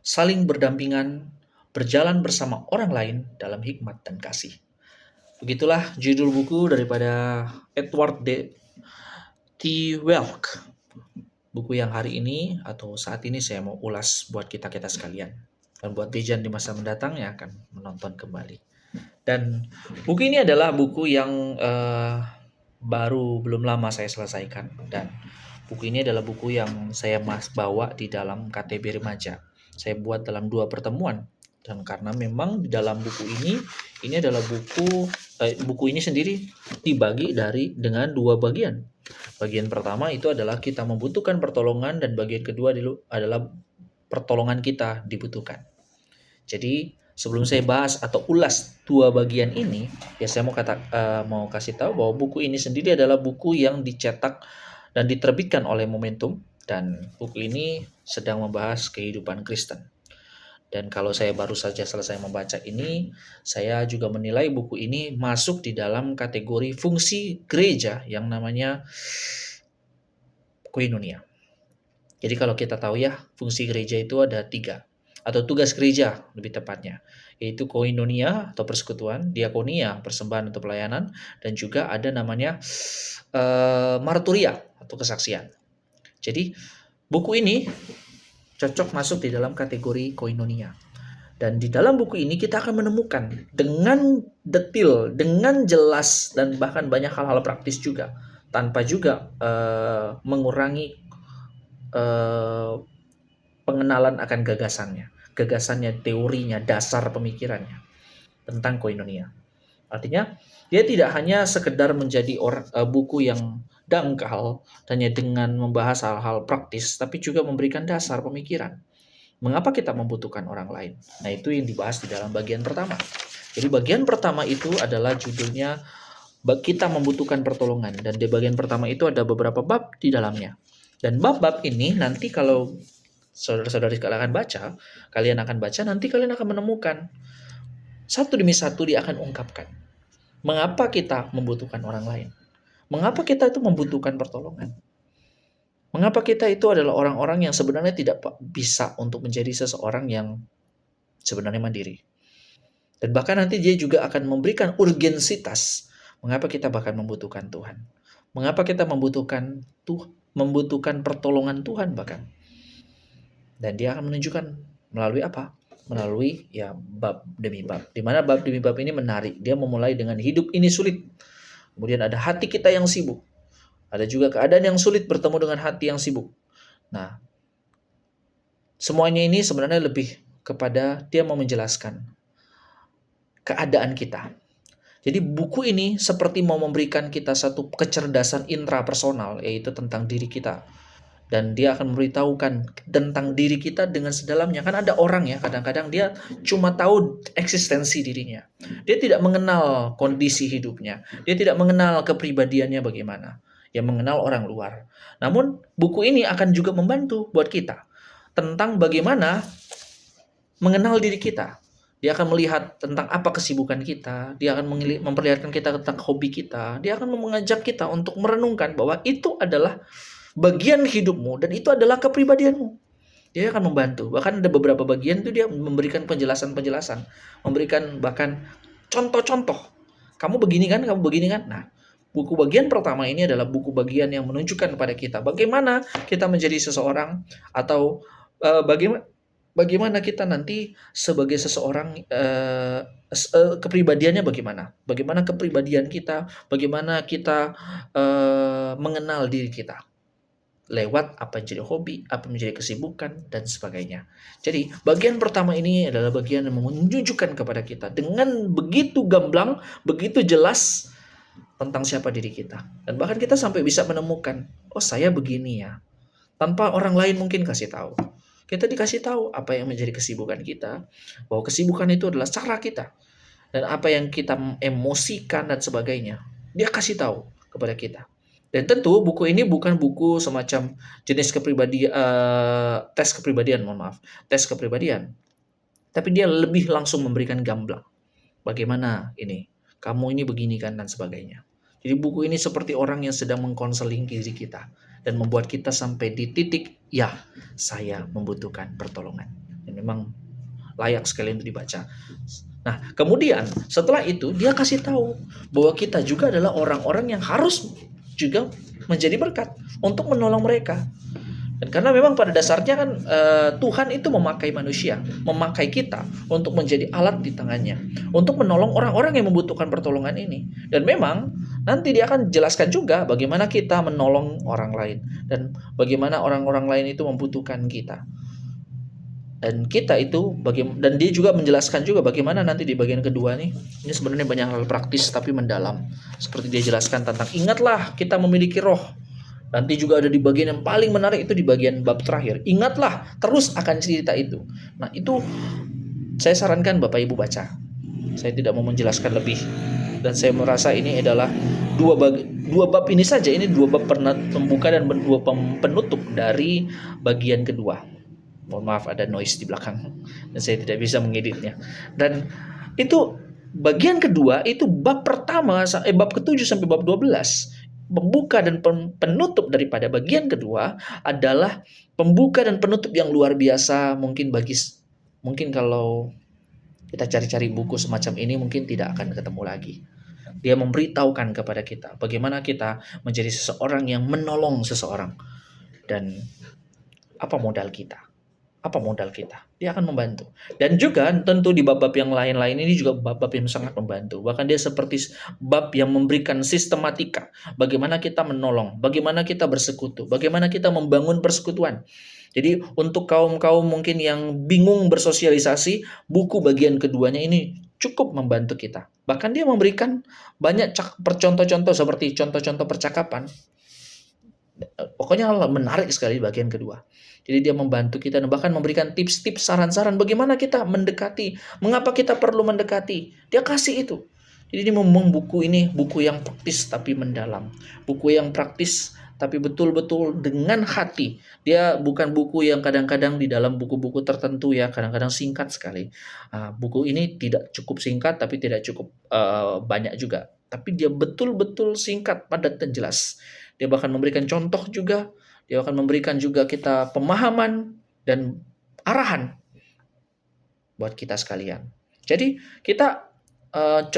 saling berdampingan, berjalan bersama orang lain dalam hikmat dan kasih. Begitulah judul buku daripada Edward T. Welk. Buku yang hari ini atau saat ini saya mau ulas buat kita-kita sekalian. Dan buat Dejan di masa mendatang yang akan menonton kembali. Dan buku ini adalah buku yang baru belum lama saya selesaikan. Dan buku ini adalah buku yang saya bawa di dalam KTB Remaja. Saya buat dalam 2 pertemuan. Dan karena memang di dalam buku ini adalah buku ini sendiri dibagi dengan 2 bagian. Bagian pertama itu adalah kita membutuhkan pertolongan dan bagian kedua adalah pertolongan kita dibutuhkan. Jadi sebelum saya bahas atau ulas 2 bagian ini, ya saya mau kasih tahu bahwa buku ini sendiri adalah buku yang dicetak dan diterbitkan oleh Momentum, dan buku ini sedang membahas kehidupan Kristen. Dan kalau saya baru saja selesai membaca ini, saya juga menilai buku ini masuk di dalam kategori fungsi gereja yang namanya koinonia. Jadi kalau kita tahu ya, fungsi gereja itu ada 3, atau tugas gereja lebih tepatnya, yaitu koinonia atau persekutuan, diakonia persembahan atau pelayanan, dan juga ada namanya marturia atau kesaksian. Jadi buku ini cocok masuk di dalam kategori koinonia. Dan di dalam buku ini kita akan menemukan dengan detail, dengan jelas, dan bahkan banyak hal-hal praktis juga, tanpa juga mengurangi pengenalan akan gagasannya, teorinya, dasar pemikirannya tentang koinonia. Artinya dia tidak hanya sekedar menjadi buku yang dangkal hanya dengan membahas hal-hal praktis, tapi juga memberikan dasar pemikiran. Mengapa kita membutuhkan orang lain? Nah, itu yang dibahas di dalam bagian pertama. Jadi bagian pertama itu adalah judulnya kita membutuhkan pertolongan, dan di bagian pertama itu ada beberapa bab di dalamnya. Dan bab-bab ini nanti kalau saudara-saudari kalian akan baca, nanti kalian akan menemukan satu demi satu dia akan ungkapkan mengapa kita membutuhkan orang lain. Mengapa kita itu membutuhkan pertolongan. Mengapa kita itu adalah orang-orang yang sebenarnya tidak bisa untuk menjadi seseorang yang sebenarnya mandiri. Dan bahkan nanti dia juga akan memberikan urgensitas mengapa kita bahkan membutuhkan Tuhan. Mengapa kita membutuhkan pertolongan Tuhan bahkan. Dan dia akan menunjukkan melalui apa? Melalui ya bab demi bab. Di mana bab demi bab ini menarik. Dia memulai dengan hidup ini sulit. Kemudian ada hati kita yang sibuk. Ada juga keadaan yang sulit bertemu dengan hati yang sibuk. Nah, semuanya ini sebenarnya lebih kepada dia mau menjelaskan keadaan kita. Jadi buku ini seperti mau memberikan kita satu kecerdasan intrapersonal, yaitu tentang diri kita. Dan dia akan memberitahukan tentang diri kita dengan sedalamnya. Kan ada orang ya, kadang-kadang dia cuma tahu eksistensi dirinya. Dia tidak mengenal kondisi hidupnya. Dia tidak mengenal kepribadiannya bagaimana. Yang mengenal orang luar. Namun buku ini akan juga membantu buat kita tentang bagaimana mengenal diri kita. Dia akan melihat tentang apa kesibukan kita. Dia akan memperlihatkan kita tentang hobi kita. Dia akan mengajak kita untuk merenungkan bahwa itu adalah bagian hidupmu dan itu adalah kepribadianmu. Dia akan membantu. Bahkan ada beberapa bagian itu dia memberikan penjelasan-penjelasan, memberikan bahkan contoh-contoh. Kamu begini kan, kamu begini kan. Nah, buku bagian pertama ini adalah buku bagian yang menunjukkan kepada kita bagaimana kita menjadi seseorang, atau bagaimana kita nanti sebagai seseorang, kepribadiannya bagaimana. Bagaimana kepribadian kita, bagaimana kita mengenal diri kita. Lewat apa yang menjadi hobi, apa yang menjadi kesibukan, dan sebagainya. Jadi bagian pertama ini adalah bagian yang menunjukkan kepada kita dengan begitu gamblang, begitu jelas tentang siapa diri kita. Dan bahkan kita sampai bisa menemukan, oh saya begini ya. Tanpa orang lain mungkin kasih tahu. Kita dikasih tahu apa yang menjadi kesibukan kita, bahwa kesibukan itu adalah cara kita. Dan apa yang kita emosikan dan sebagainya. Dia kasih tahu kepada kita. Dan tentu buku ini bukan buku semacam jenis kepribadian, tes kepribadian. Tapi dia lebih langsung memberikan gamblang. Bagaimana ini? Kamu ini begini kan, dan sebagainya. Jadi buku ini seperti orang yang sedang mengkonseling diri kita dan membuat kita sampai di titik, ya, saya membutuhkan pertolongan. dan memang layak sekali untuk dibaca. Nah, kemudian setelah itu dia kasih tahu bahwa kita juga adalah orang-orang yang harus juga menjadi berkat untuk menolong mereka. Dan karena memang pada dasarnya kan Tuhan itu memakai manusia, memakai kita untuk menjadi alat di tangannya, untuk menolong orang-orang yang membutuhkan pertolongan ini. Dan memang nanti dia akan jelaskan juga bagaimana kita menolong orang lain dan bagaimana orang-orang lain itu membutuhkan kita. Dan kita itu dan dia juga menjelaskan juga bagaimana nanti di bagian kedua nih, ini sebenarnya banyak hal praktis tapi mendalam. Seperti dia jelaskan tentang ingatlah kita memiliki roh. Nanti juga ada di bagian yang paling menarik itu di bagian bab terakhir. Ingatlah terus akan cerita itu. Nah, itu saya sarankan Bapak Ibu baca. Saya tidak mau menjelaskan lebih. Dan saya merasa ini adalah dua bab ini saja. Ini dua bab pembuka dan dua penutup dari bagian kedua. Mohon maaf ada noise di belakang dan saya tidak bisa mengeditnya. Dan itu bagian kedua itu bab pertama bab ke-7 sampai bab 12. Pembuka dan penutup daripada bagian kedua adalah pembuka dan penutup yang luar biasa. Mungkin kalau kita cari-cari buku semacam ini mungkin tidak akan ketemu lagi. Dia memberitahukan kepada kita bagaimana kita menjadi seseorang yang menolong seseorang. Dan apa modal kita? Apa modal kita? Dia akan membantu. Dan juga tentu di bab-bab yang lain-lain ini juga bab-bab yang sangat membantu. Bahkan dia seperti bab yang memberikan sistematika. Bagaimana kita menolong, bagaimana kita bersekutu, bagaimana kita membangun persekutuan. Jadi untuk kaum-kaum mungkin yang bingung bersosialisasi, buku bagian keduanya ini cukup membantu kita. Bahkan dia memberikan banyak contoh-contoh seperti contoh-contoh percakapan. Pokoknya menarik sekali bagian kedua. Jadi dia membantu kita dan bahkan memberikan tips-tips, saran-saran bagaimana kita mendekati, mengapa kita perlu mendekati. Dia kasih itu. Jadi dia memang buku ini buku yang praktis tapi mendalam. Buku yang praktis tapi betul-betul dengan hati. Dia bukan buku yang kadang-kadang di dalam buku-buku tertentu ya, kadang-kadang singkat sekali. Buku ini tidak cukup singkat tapi tidak cukup banyak juga. Tapi dia betul-betul singkat, padat dan jelas. Dia bahkan memberikan contoh juga. Dia akan memberikan juga kita pemahaman dan arahan buat kita sekalian. Jadi kita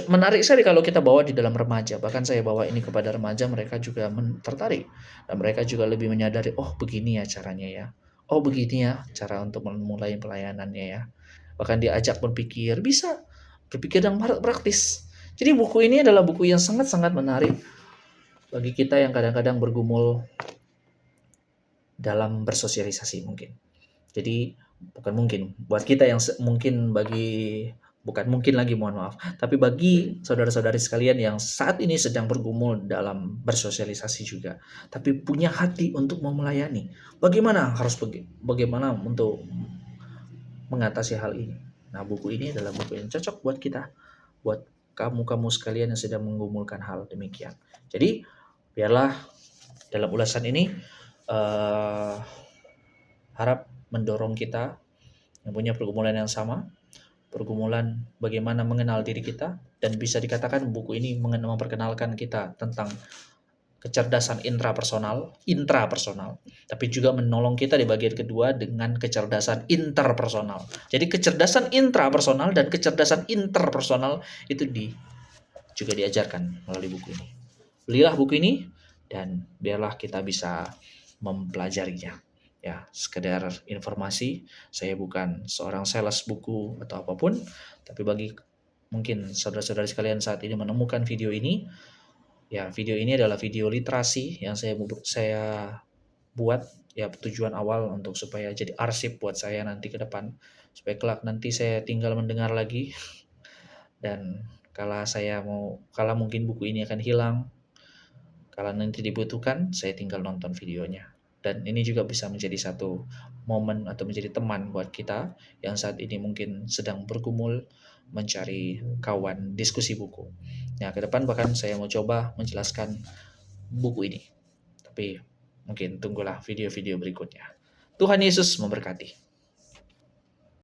menarik sekali kalau kita bawa di dalam remaja. Bahkan saya bawa ini kepada remaja, mereka juga tertarik. Dan mereka juga lebih menyadari, oh begini ya caranya ya. Oh begini ya cara untuk memulai pelayanannya ya. Bahkan diajak berpikir, bisa berpikir yang praktis. Jadi buku ini adalah buku yang sangat-sangat menarik bagi kita yang kadang-kadang bergumul dalam bersosialisasi mungkin. Jadi bukan mungkin buat kita yang bukan mungkin lagi mohon maaf, tapi bagi saudara-saudari sekalian yang saat ini sedang bergumul dalam bersosialisasi juga, tapi punya hati untuk melayani. Bagaimana untuk mengatasi hal ini? Nah, buku ini adalah buku yang cocok buat kita, buat kamu-kamu sekalian yang sedang menggumulkan hal demikian. Jadi, biarlah dalam ulasan ini harap mendorong kita yang punya pergumulan yang sama, pergumulan bagaimana mengenal diri kita, dan bisa dikatakan buku ini memperkenalkan kita tentang kecerdasan intrapersonal, tapi juga menolong kita di bagian kedua dengan kecerdasan interpersonal. Jadi kecerdasan intrapersonal dan kecerdasan interpersonal itu juga diajarkan melalui buku ini. Belilah buku ini dan biarlah kita bisa mempelajarinya. Ya, sekedar informasi, saya bukan seorang sales buku atau apapun, tapi bagi mungkin saudara-saudari sekalian saat ini menemukan video ini, ya video ini adalah video literasi yang saya buat ya tujuan awal untuk supaya jadi arsip buat saya nanti ke depan, supaya kelak nanti saya tinggal mendengar lagi dan kalau mungkin buku ini akan hilang, kalau nanti dibutuhkan saya tinggal nonton videonya. Dan ini juga bisa menjadi satu momen atau menjadi teman buat kita yang saat ini mungkin sedang bergumul mencari kawan diskusi buku. Nah, ke depan bahkan saya mau coba menjelaskan buku ini. Tapi mungkin tunggulah video-video berikutnya. Tuhan Yesus memberkati.